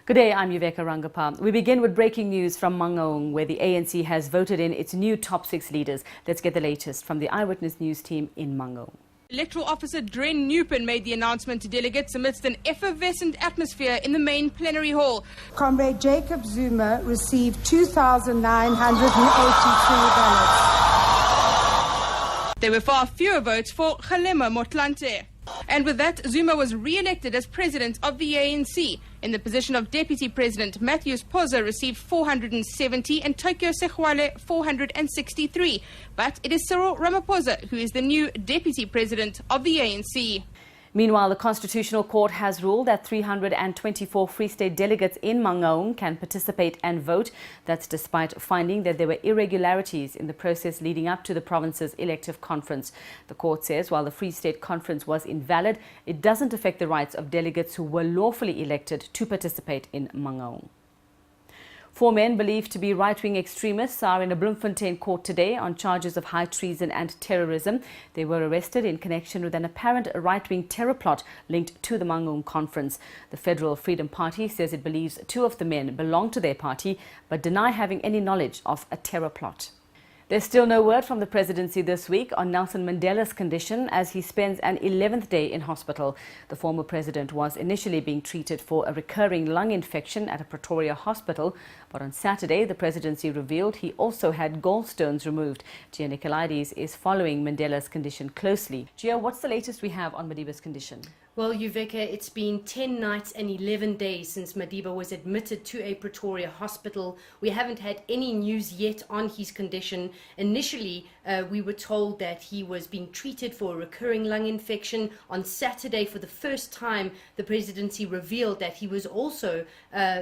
Good day, I'm Uveka Rangappa. We begin with breaking news from Mangaung, where the ANC has voted in its new top 6 leaders. Let's get the latest from the Eyewitness news team in Mangaung. Electoral Officer Dren Newpen made the announcement to delegates amidst an effervescent atmosphere in the main plenary hall. Comrade Jacob Zuma received 2,983 ballots. There were far fewer votes for Kgalema Motlanthe. And with that, Zuma was re-elected as president of the ANC. In the position of deputy president, Matthews Poza received 470 and Tokyo Sexwale 463. But it is Cyril Ramaphosa who is the new deputy president of the ANC. Meanwhile, the Constitutional Court has ruled that 324 Free State delegates in Mangaung can participate and vote. That's despite finding that there were irregularities in the process leading up to the province's elective conference. The court says while the Free State conference was invalid, it doesn't affect the rights of delegates who were lawfully elected to participate in Mangaung. 4 men believed to be right-wing extremists are in a Bloemfontein court today on charges of high treason and terrorism. They were arrested in connection with an apparent right-wing terror plot linked to the Mangaung conference. The Federal Freedom Party says it believes 2 of the men belong to their party but deny having any knowledge of a terror plot. There's still no word from the presidency this week on Nelson Mandela's condition as he spends an 11th day in hospital. The former president was initially being treated for a recurring lung infection at a Pretoria hospital, but on Saturday the presidency revealed he also had gallstones removed. Gia Nicolaides is following Mandela's condition closely. Gia, what's the latest we have on Madiba's condition? Well, Uveka, it's been 10 nights and 11 days since Madiba was admitted to a Pretoria hospital. We haven't had any news yet on his condition. Initially, we were told that he was being treated for a recurring lung infection. On Saturday, for the first time, the presidency revealed that he was also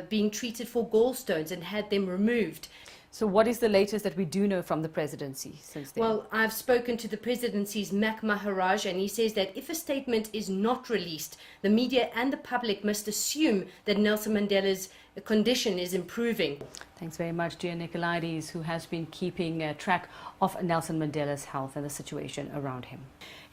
being treated for gallstones and had them removed. So what is the latest that we do know from the presidency since then? Well, I've spoken to the presidency's Mac Maharaj, and he says that if a statement is not released, the media and the public must assume that Nelson Mandela's condition is improving. Thanks very much, Gia Nicolaides, who has been keeping track of Nelson Mandela's health and the situation around him.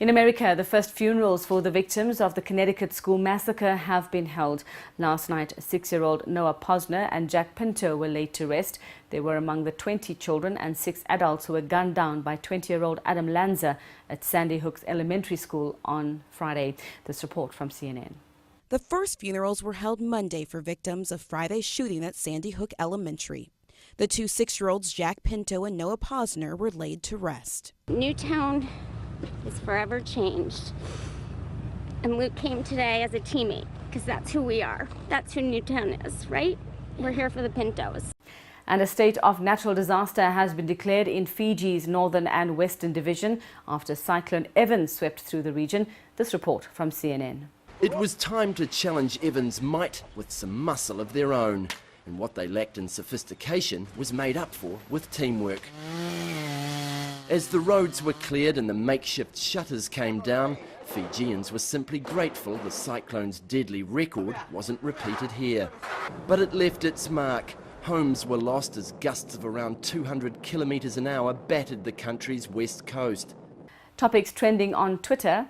In America, the first funerals for the victims of the Connecticut school massacre have been held. Last night, 6-year-old Noah Posner and Jack Pinto were laid to rest. They were among the 20 children and 6 adults who were gunned down by 20-year-old Adam Lanza at Sandy Hook's elementary school on Friday. This report from CNN. The first funerals were held Monday for victims of Friday's shooting at Sandy Hook Elementary. The 2 6-year-olds, Jack Pinto and Noah Posner, were laid to rest. Newtown is forever changed. And Luke came today as a teammate, because that's who we are. That's who Newtown is, right? We're here for the Pintos. And a state of natural disaster has been declared in Fiji's northern and western division after Cyclone Evan swept through the region. This report from CNN. It was time to challenge Evan's might with some muscle of their own. And what they lacked in sophistication was made up for with teamwork. As the roads were cleared and the makeshift shutters came down, Fijians were simply grateful the cyclone's deadly record wasn't repeated here. But it left its mark. Homes were lost as gusts of around 200 kilometres an hour battered the country's west coast. Topics trending on Twitter.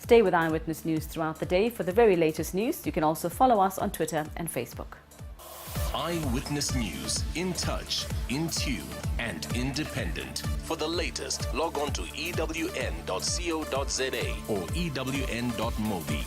Stay with Eyewitness News throughout the day for the very latest news. You can also follow us on Twitter and Facebook. Eyewitness News, in touch, in tune, and independent. For the latest, log on to ewn.co.za or ewn.mobi.